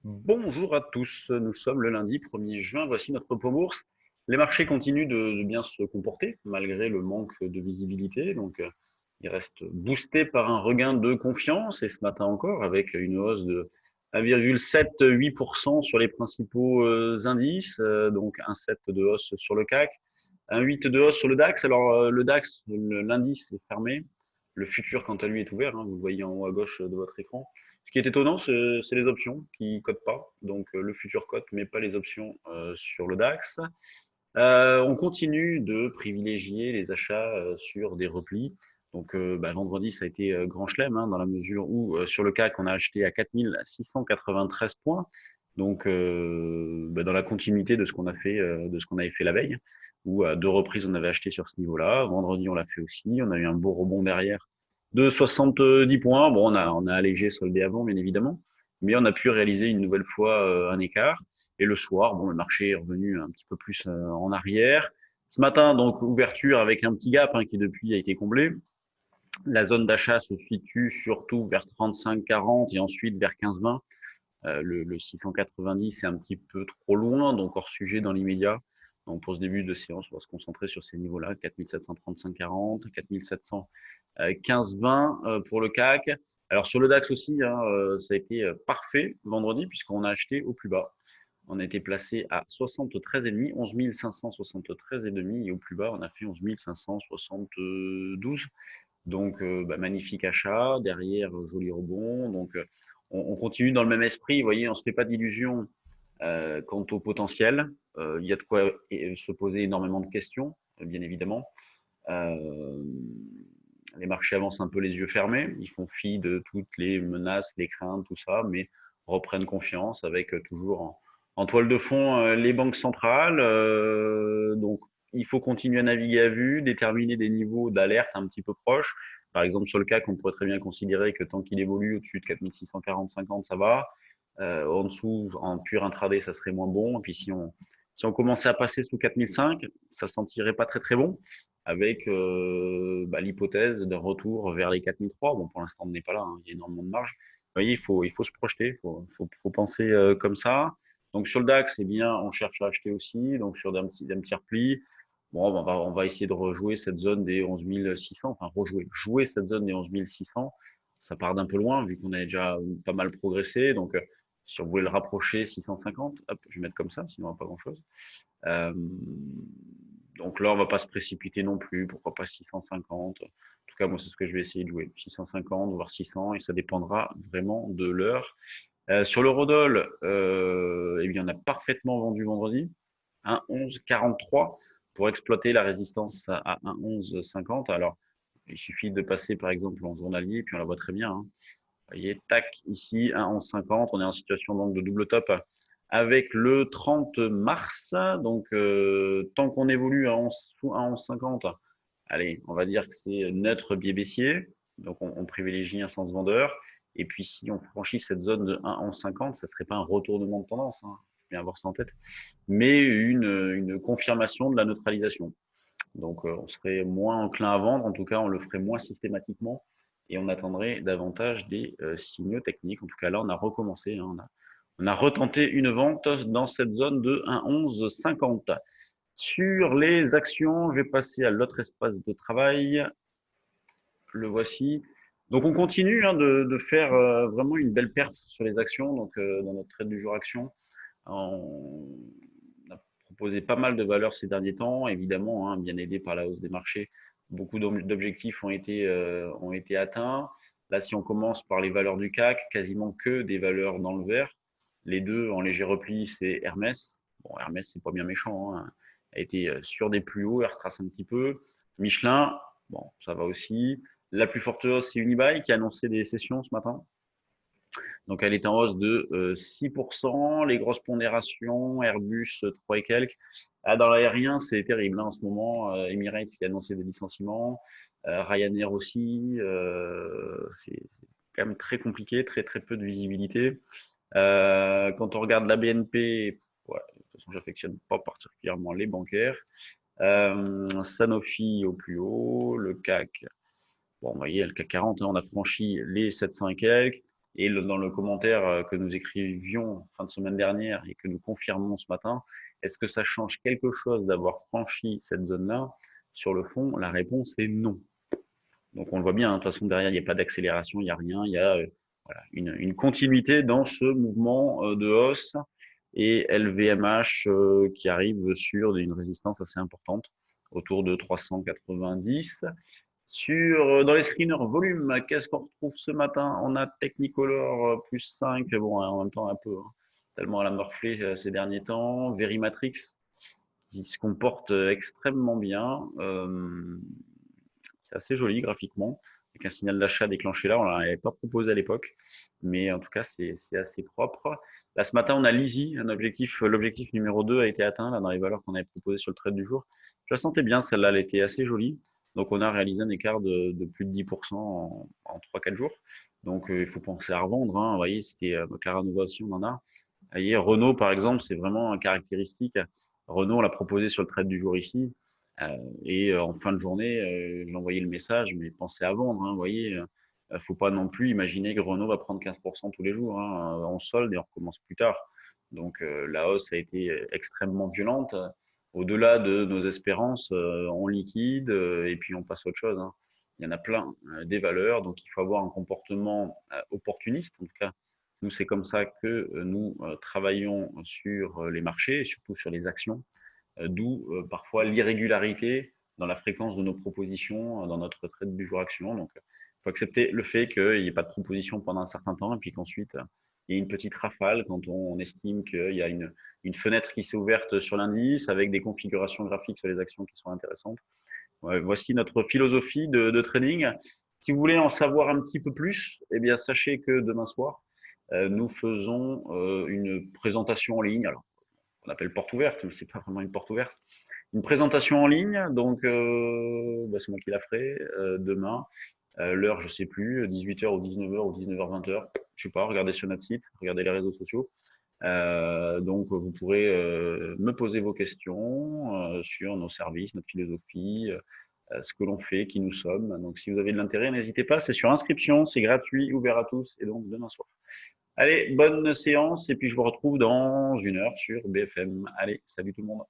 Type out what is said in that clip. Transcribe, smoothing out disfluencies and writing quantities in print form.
Bonjour à tous, nous sommes le lundi 1er juin, voici notre repos bourse. Les marchés continuent de bien se comporter malgré le manque de visibilité, donc ils restent boostés par un regain de confiance et ce matin encore avec une hausse de 1,78% sur les principaux indices, donc un 7 de hausse sur le CAC, un 8 de hausse sur le DAX. Alors le DAX, l'indice est fermé, le futur quant à lui est ouvert, hein, vous le voyez en haut à gauche de votre écran. Ce qui est étonnant, c'est les options qui ne codent pas. Donc le futur cote, mais pas les options sur le DAX. On continue de privilégier les achats sur des replis. Donc vendredi, ça a été grand chelem, hein, dans la mesure où sur le CAC, on a acheté à 4693 points. Donc dans la continuité de ce qu'on a fait, de ce qu'on avait fait la veille, où à deux reprises on avait acheté sur ce niveau-là. Vendredi, on l'a fait aussi. On a eu un beau rebond derrière de 70 points. Bon, on a allégé, soldé avant, bien évidemment, mais on a pu réaliser une nouvelle fois un écart. Et le soir, bon, le marché est revenu un petit peu plus en arrière. Ce matin, donc, ouverture avec un petit gap qui depuis a été comblé. La zone d'achat se situe surtout vers 35,40 et ensuite vers 15,20. Le 690 est un petit peu trop loin, donc hors sujet dans l'immédiat. Donc pour ce début de séance, on va se concentrer sur ces niveaux-là, 4735,40, 4715,20 pour le CAC. Alors sur le DAX aussi, ça a été parfait vendredi puisqu'on a acheté au plus bas. On a été placé à 73,5, 11 573,5 et au plus bas, on a fait 11 572. Donc, magnifique achat. Derrière, joli rebond. Donc, on continue dans le même esprit. Vous voyez, on ne se fait pas d'illusions quant au potentiel. Il y a de quoi se poser énormément de questions, bien évidemment. Euh, les marchés avancent un peu les yeux fermés. Ils font fi de toutes les menaces, les craintes, tout ça, mais reprennent confiance avec toujours en toile de fond les banques centrales. Donc, il faut continuer à naviguer à vue, déterminer des niveaux d'alerte un petit peu proches. Par exemple, sur le CAC, on pourrait très bien considérer que tant qu'il évolue au-dessus de 4640-50, ça va. En dessous, en pur intraday, ça serait moins bon. Et puis, si on commençait à passer sous 4005, ça ne sentirait pas très très bon avec l'hypothèse d'un retour vers les 4003. Bon, pour l'instant, on n'est pas là, hein, il y a énormément de marge. Vous voyez, il faut se projeter, il faut penser comme ça. Donc sur le DAX, eh bien, on cherche à acheter aussi, donc sur d'un petit repli. Bon, on va essayer de rejouer cette zone des 11 600, enfin jouer cette zone des 11 600. Ça part d'un peu loin, vu qu'on a déjà pas mal progressé. Donc, si on voulait le rapprocher, 650, hop, je vais mettre comme ça, sinon on n'a pas grand-chose. Euh, donc là, on va pas se précipiter non plus. Pourquoi pas 650? En tout cas, moi, c'est ce que je vais essayer de jouer. 650, voire 600, et ça dépendra vraiment de l'heure. Sur l'eurodoll, eh bien, on a parfaitement vendu vendredi. 1,1143 pour exploiter la résistance à 1,1150. Alors, il suffit de passer, par exemple, en journalier, puis on la voit très bien, hein. Vous voyez, tac, ici, 1,1150. On est en situation donc de double top avec le 30 mars. Donc, tant qu'on évolue à 11, sous 1,1150, allez, on va dire que c'est neutre biais baissier. Donc, on privilégie un sens vendeur. Et puis, si on franchit cette zone de 1,1150, ça ne serait pas un retournement de tendance, hein, faut bien avoir ça en tête, mais une confirmation de la neutralisation. Donc, on serait moins enclin à vendre. En tout cas, on le ferait moins systématiquement et on attendrait davantage des signaux techniques. En tout cas, là, on a recommencé, hein, on a retenté une vente dans cette zone de 1,1150. Sur les actions, je vais passer à l'autre espace de travail. Le voici. Donc, on continue de faire vraiment une belle perte sur les actions. Donc, dans notre trade du jour action, on a proposé pas mal de valeurs ces derniers temps, évidemment, hein, bien aidé par la hausse des marchés. Beaucoup d'objectifs ont été atteints. Là, si on commence par les valeurs du CAC, quasiment que des valeurs dans le vert. Les deux en léger repli, c'est Hermès. Bon, Hermès, c'est pas bien méchant, hein. A été sur des plus hauts, elle retrace un petit peu. Michelin, bon, ça va aussi. La plus forte hausse, c'est Unibail qui a annoncé des sessions ce matin. Donc, elle est en hausse de 6%. Les grosses pondérations, Airbus 3 et quelques. Ah, dans l'aérien, c'est terrible hein, en ce moment. Emirates qui a annoncé des licenciements. Ryanair aussi. C'est quand même très compliqué, très très peu de visibilité. Quand on regarde la BNP, ouais, de toute façon, j'affectionne pas particulièrement les bancaires. Sanofi au plus haut, le CAC. Bon, vous voyez, le CAC 40, hein, on a franchi les 700 et quelques. Et dans le commentaire que nous écrivions fin de semaine dernière et que nous confirmons ce matin, est-ce que ça change quelque chose d'avoir franchi cette zone-là? Sur le fond, la réponse est non. Donc on le voit bien, hein, de toute façon derrière, il n'y a pas d'accélération, il n'y a rien, il y a voilà, une continuité dans ce mouvement de hausse et LVMH qui arrive sur une résistance assez importante, autour de 390. Dans les screeners volume, qu'est-ce qu'on retrouve ce matin? On a Technicolor plus 5, bon, en même temps un peu, hein, tellement elle a morflé ces derniers temps. Verimatrix qui se comporte extrêmement bien. C'est assez joli graphiquement, avec un signal d'achat déclenché là. On ne l'avait pas proposé à l'époque, mais en tout cas, c'est assez propre. Là, ce matin, on a l'Easy, l'objectif numéro 2 a été atteint là, dans les valeurs qu'on avait proposées sur le trade du jour. Je la sentais bien, celle-là, elle était assez jolie. Donc, on a réalisé un écart de plus de 10% en 3-4 jours. Donc, il faut penser à revendre, hein. Vous voyez, c'était McLaren Innovation, on en a. Vous voyez, Renault, par exemple, c'est vraiment caractéristique. Renault, on l'a proposé sur le trade du jour ici. En fin de journée, j'ai envoyé le message, mais pensez à vendre, hein, vous voyez. Faut pas non plus imaginer que Renault va prendre 15% tous les jours, hein, en solde et on recommence plus tard. Donc la hausse a été extrêmement violente. Au-delà de nos espérances, on liquide et puis on passe à autre chose, hein. Il y en a plein des valeurs, donc il faut avoir un comportement opportuniste. En tout cas, nous, c'est comme ça que nous travaillons sur les marchés et surtout sur les actions. D'où parfois l'irrégularité dans la fréquence de nos propositions dans notre trade du jour action. Donc, il faut accepter le fait qu'il n'y ait pas de proposition pendant un certain temps et puis qu'ensuite, il y ait une petite rafale quand on estime qu'il y a une fenêtre qui s'est ouverte sur l'indice avec des configurations graphiques sur les actions qui sont intéressantes. Ouais, voici notre philosophie de trading. Si vous voulez en savoir un petit peu plus, eh bien, sachez que demain soir, nous faisons une présentation en ligne. Alors, on appelle porte ouverte, mais c'est pas vraiment une porte ouverte. Une présentation en ligne, donc c'est moi qui la ferai demain. L'heure, je sais plus, 18h ou 19h ou 19h, 20h, je sais pas, regardez sur notre site, regardez les réseaux sociaux. Donc vous pourrez me poser vos questions sur nos services, notre philosophie, ce que l'on fait, qui nous sommes. Donc si vous avez de l'intérêt, n'hésitez pas, c'est sur inscription, c'est gratuit, ouvert à tous, et donc demain soir. Allez, bonne séance et puis je vous retrouve dans 1 heure sur BFM. Allez, salut tout le monde.